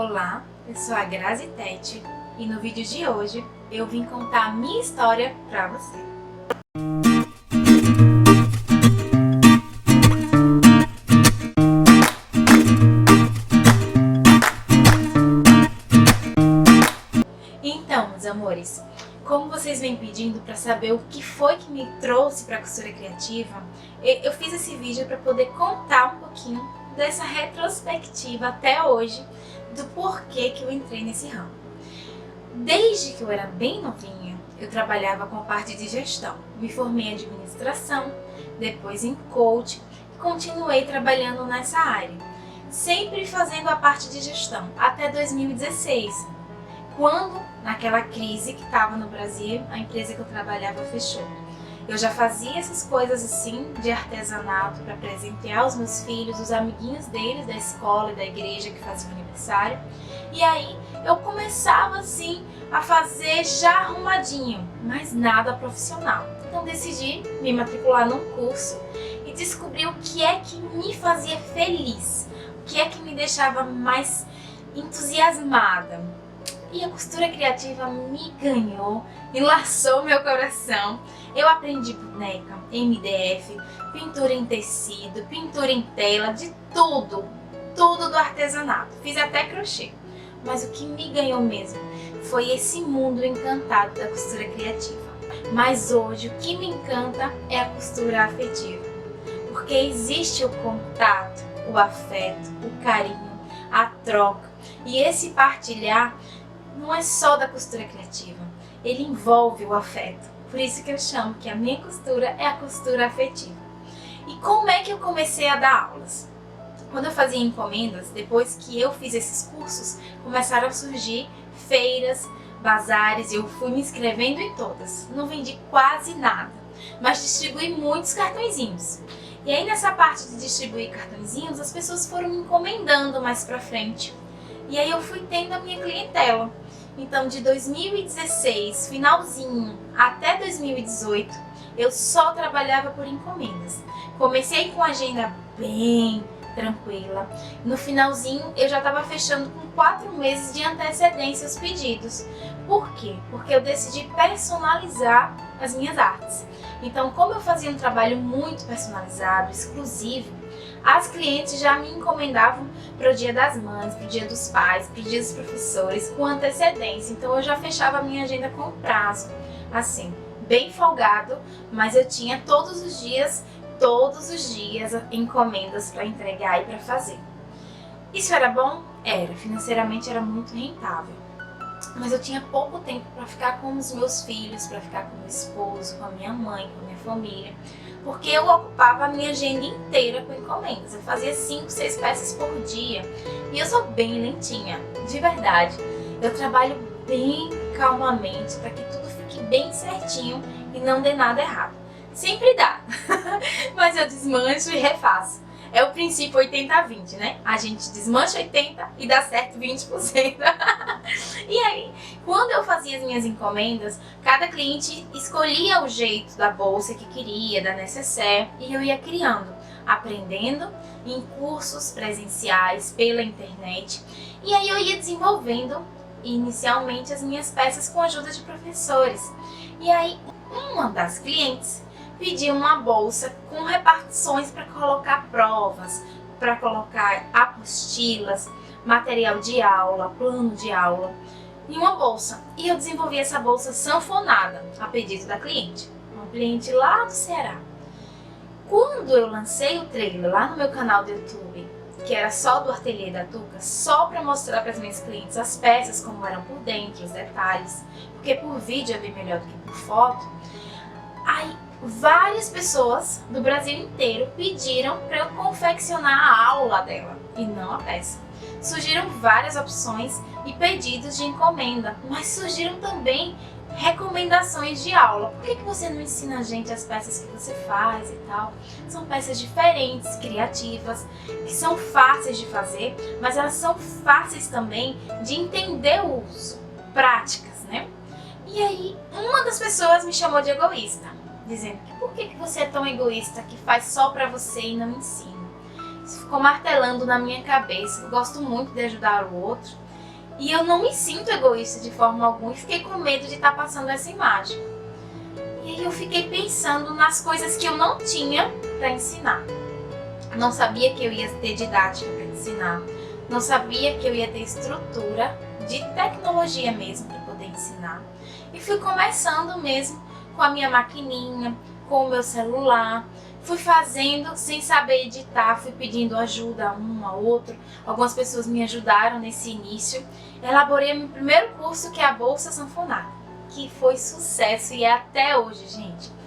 Olá, eu sou a Grazi Tete e no vídeo de hoje eu vim contar a minha história pra você. Então, meus amores, como vocês vêm pedindo para saber o que foi que me trouxe para a costura criativa, eu fiz esse vídeo para poder contar um pouquinho dessa retrospectiva até hoje do porquê que eu entrei nesse ramo. Desde que eu era bem novinha, eu trabalhava com a parte de gestão. Me formei em administração, depois em coaching e continuei trabalhando nessa área, sempre fazendo a parte de gestão, até 2016. Quando, naquela crise que estava no Brasil, a empresa que eu trabalhava fechou. Eu já fazia essas coisas assim, de artesanato, para presentear os meus filhos, os amiguinhos deles, da escola e da igreja que faziam aniversário. E aí eu começava assim a fazer já arrumadinho, mas nada profissional. Então decidi me matricular num curso e descobri o que é que me fazia feliz, o que é que me deixava mais entusiasmada. E a costura criativa me ganhou, enlaçou meu coração. Eu aprendi boneca, MDF, pintura em tecido, pintura em tela, de tudo do artesanato. Fiz até crochê. Mas o que me ganhou mesmo foi esse mundo encantado da costura criativa. Mas hoje o que me encanta é a costura afetiva. Porque existe o contato, o afeto, o carinho, a troca. E esse partilhar não é só da costura criativa, ele envolve o afeto. Por isso que eu chamo que a minha costura é a costura afetiva. E como é que eu comecei a dar aulas? Quando eu fazia encomendas, depois que eu fiz esses cursos, começaram a surgir feiras, bazares, e eu fui me inscrevendo em todas. Não vendi quase nada, mas distribuí muitos cartõezinhos. E aí nessa parte de distribuir cartõezinhos, as pessoas foram me encomendando mais pra frente. E aí eu fui tendo a minha clientela. Então de 2016, finalzinho, até 2018, eu só trabalhava por encomendas. Comecei com a agenda bem tranquila. No finalzinho eu já estava fechando com 4 meses de antecedência os pedidos. Por quê? Porque eu decidi personalizar as minhas artes. Então, como eu fazia um trabalho muito personalizado, exclusivo, as clientes já me encomendavam para o Dia das Mães, para o Dia dos Pais, para o Dia dos Professores, com antecedência. Então eu já fechava a minha agenda com prazo, assim, bem folgado, mas eu tinha todos os dias encomendas para entregar e para fazer. Isso era bom? Era. Financeiramente era muito rentável. Mas eu tinha pouco tempo para ficar com os meus filhos, para ficar com o meu esposo, com a minha mãe, com a minha família, porque eu ocupava a minha agenda inteira com encomendas. Eu fazia 5, 6 peças por dia e eu sou bem lentinha, de verdade. Eu trabalho bem calmamente para que tudo fique bem certinho e não dê nada errado. Sempre dá, mas eu desmancho e refaço. É o princípio 80-20, né? A gente desmancha 80% e dá certo 20%. E aí, quando eu fazia as minhas encomendas, cada cliente escolhia o jeito da bolsa que queria, da necessaire, e eu ia criando, aprendendo em cursos presenciais, pela internet. E aí eu ia desenvolvendo inicialmente as minhas peças com a ajuda de professores. E aí, uma das clientes pedir uma bolsa com repartições para colocar provas, para colocar apostilas, material de aula, plano de aula, em uma bolsa. E eu desenvolvi essa bolsa sanfonada, a pedido da cliente, uma cliente lá do Ceará. Quando eu lancei o trailer lá no meu canal do YouTube, que era só do Ateliê da Tuca, só para mostrar para as minhas clientes as peças, como eram por dentro, os detalhes, porque por vídeo é bem melhor do que por foto, aí várias pessoas do Brasil inteiro pediram para eu confeccionar a aula dela e não a peça. Surgiram várias opções e pedidos de encomenda, mas surgiram também recomendações de aula. Por que você não ensina a gente as peças que você faz e tal? São peças diferentes, criativas, que são fáceis de fazer, mas elas são fáceis também de entender o uso, práticas, né? E aí, uma das pessoas me chamou de egoísta, dizendo que por que você é tão egoísta que faz só pra você e não ensina? Isso ficou martelando na minha cabeça. Eu gosto muito de ajudar o outro, E eu não me sinto egoísta de forma alguma e fiquei com medo de estar passando essa imagem. E aí eu fiquei pensando nas coisas que eu não tinha para ensinar. Não sabia que eu ia ter didática para ensinar. Não sabia que eu ia ter estrutura de tecnologia mesmo para poder ensinar. E fui começando mesmo com a minha maquininha, com o meu celular. Fui fazendo sem saber editar, fui pedindo ajuda a um, a outro. Algumas pessoas me ajudaram nesse início. Elaborei meu primeiro curso, que é a Bolsa Sanfonada, que foi sucesso e é até hoje, gente.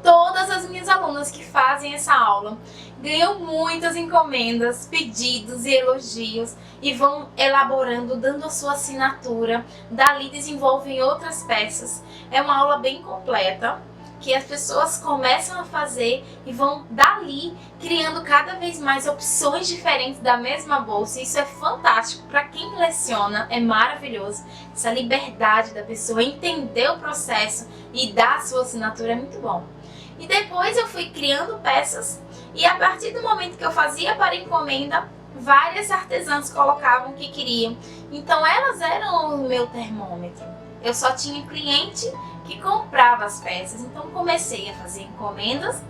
Todas as minhas alunas que fazem essa aula ganham muitas encomendas, pedidos e elogios e vão elaborando, dando a sua assinatura. Dali desenvolvem outras peças. É uma aula bem completa, que as pessoas começam a fazer e vão dali criando cada vez mais opções diferentes da mesma bolsa. Isso é fantástico para quem leciona, é maravilhoso. Essa liberdade da pessoa entender o processo e dar a sua assinatura é muito bom. E depois eu fui criando peças e a partir do momento que eu fazia para encomenda, várias artesãs colocavam o que queriam. Então elas eram o meu termômetro. Eu só tinha cliente que comprava as peças, então comecei a fazer encomendas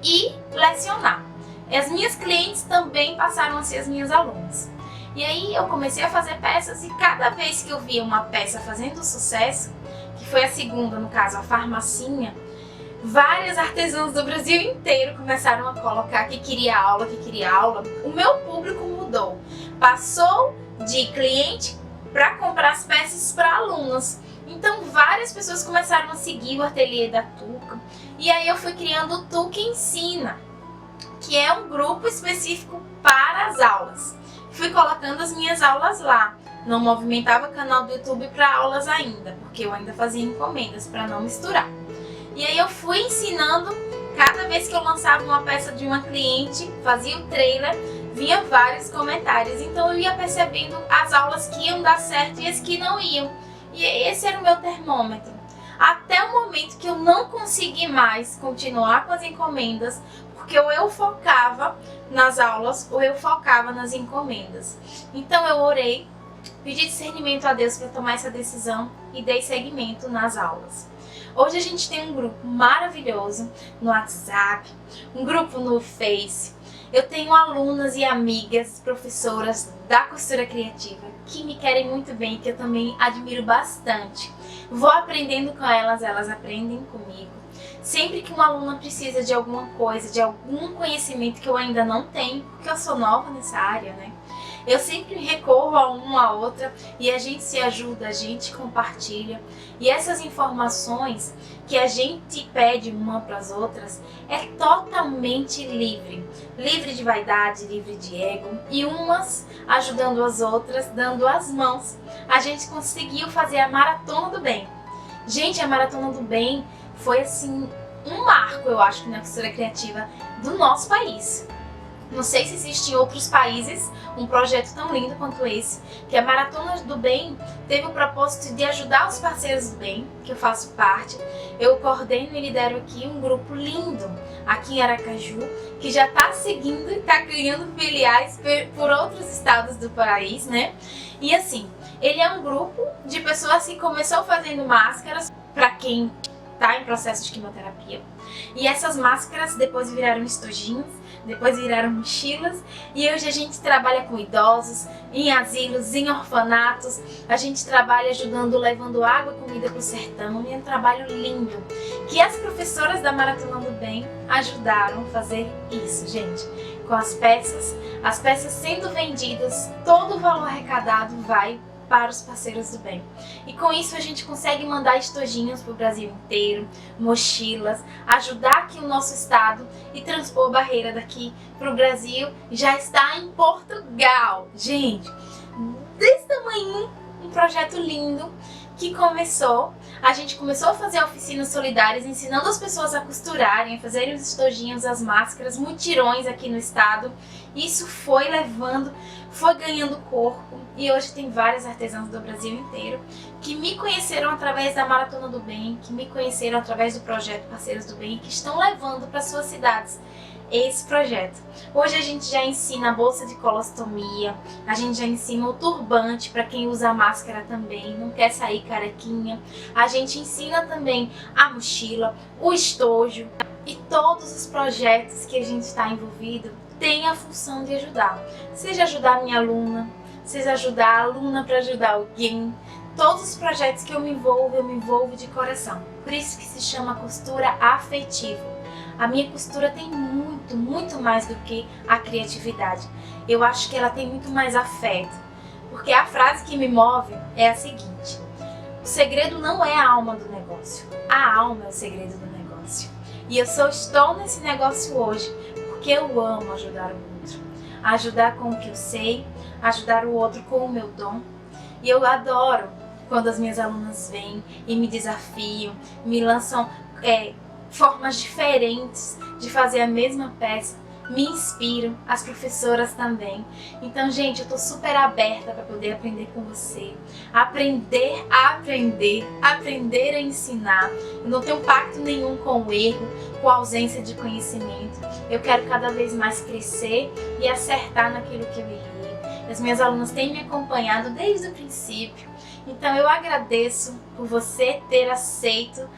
e lecionar. As minhas clientes também passaram a ser as minhas alunas. E aí eu comecei a fazer peças e cada vez que eu via uma peça fazendo sucesso, que foi a segunda, no caso, a farmacinha, várias artesãs do Brasil inteiro começaram a colocar que queria aula, que queria aula. O meu público mudou, passou de cliente para comprar as peças para alunas. Então várias pessoas começaram a seguir o ateliê da Tuca. E aí eu fui criando o Tuca Ensina, que é um grupo específico para as aulas. Fui colocando as minhas aulas lá. Não movimentava o canal do YouTube para aulas ainda, porque eu ainda fazia encomendas para não misturar. E aí eu fui ensinando, cada vez que eu lançava uma peça de uma cliente, fazia o trailer, vinha vários comentários. Então eu ia percebendo as aulas que iam dar certo e as que não iam. E esse era o meu termômetro. Até o momento que eu não consegui mais continuar com as encomendas, porque ou eu focava nas aulas ou eu focava nas encomendas. Então eu orei, pedi discernimento a Deus para tomar essa decisão e dei seguimento nas aulas. Hoje a gente tem um grupo maravilhoso no WhatsApp, um grupo no Face. Eu tenho alunas e amigas, professoras da costura criativa que me querem muito bem, que eu também admiro bastante. Vou aprendendo com elas, elas aprendem comigo. Sempre que uma aluna precisa de alguma coisa, de algum conhecimento que eu ainda não tenho, porque eu sou nova nessa área, né? Eu sempre recorro a uma a outra e a gente se ajuda, a gente compartilha. E essas informações que a gente pede uma para as outras é totalmente livre. Livre de vaidade, livre de ego. E umas ajudando as outras, dando as mãos. A gente conseguiu fazer a Maratona do Bem. Gente, a Maratona do Bem foi assim um marco, eu acho, na costura criativa do nosso país. Não sei se existe em outros países um projeto tão lindo quanto esse, que a Maratona do Bem teve o propósito de ajudar os parceiros do bem, que eu faço parte. Eu coordeno e lidero aqui um grupo lindo, aqui em Aracaju, que já está seguindo e está ganhando filiais por outros estados do país, né? E assim, ele é um grupo de pessoas que começou fazendo máscaras para quem está em processo de quimioterapia. E essas máscaras depois viraram estojinhos, depois viraram mochilas e hoje a gente trabalha com idosos, em asilos, em orfanatos. A gente trabalha ajudando, levando água e comida para o sertão e é um trabalho lindo que as professoras da Maratona do Bem ajudaram a fazer isso, gente. Com as peças sendo vendidas, todo o valor arrecadado vai para os parceiros do bem. E com isso a gente consegue mandar estojinhos para o Brasil inteiro, mochilas, ajudar aqui o nosso estado e transpor a barreira daqui para o Brasil. Já está em Portugal. Gente, desse tamanho, um projeto lindo que começou. A gente começou a fazer oficinas solidárias, ensinando as pessoas a costurarem, a fazerem os estojinhos, as máscaras, mutirões aqui no estado. Isso foi levando, foi ganhando corpo e hoje tem vários artesãos do Brasil inteiro que me conheceram através da Maratona do Bem, que me conheceram através do projeto Parceiros do Bem e que estão levando para suas cidades esse projeto. Hoje a gente já ensina a bolsa de colostomia, a gente já ensina o turbante para quem usa máscara também, não quer sair carequinha. A gente ensina também a mochila, o estojo, e todos os projetos que a gente está envolvido têm a função de ajudar. Seja ajudar a minha aluna, seja ajudar a aluna para ajudar alguém. Todos os projetos que eu me envolvo de coração. Por isso que se chama costura afetiva. A minha costura tem muito mais do que a criatividade. Eu acho que ela tem muito mais afeto. Porque a frase que me move é a seguinte: o segredo não é a alma do negócio, a alma é o segredo do negócio. E eu só estou nesse negócio hoje porque eu amo ajudar o outro. Ajudar com o que eu sei, ajudar o outro com o meu dom. E eu adoro quando as minhas alunas vêm e me desafiam, me lançam formas diferentes de fazer a mesma peça, me inspiram, as professoras também. Então, gente, eu tô super aberta para poder aprender com você, aprender a ensinar. Eu não tenho pacto nenhum com o erro, com a ausência de conhecimento. Eu quero cada vez mais crescer e acertar naquilo que eu errei. As minhas alunas têm me acompanhado desde o princípio. Então eu agradeço por você ter aceito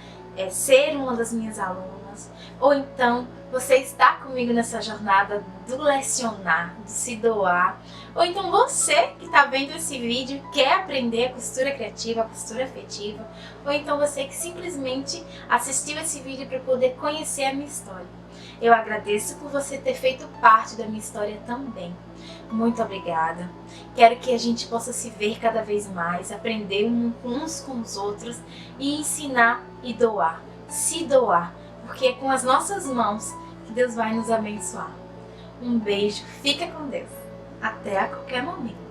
ser uma das minhas alunas, ou então você está comigo nessa jornada do lecionar, do se doar, ou então você que está vendo esse vídeo quer aprender a costura criativa, a costura afetiva, ou então você que simplesmente assistiu esse vídeo para poder conhecer a minha história. Eu agradeço por você ter feito parte da minha história também. Muito obrigada. Quero que a gente possa se ver cada vez mais, aprender uns com os outros e ensinar e doar. Se doar, porque é com as nossas mãos que Deus vai nos abençoar. Um beijo, fica com Deus. Até a qualquer momento.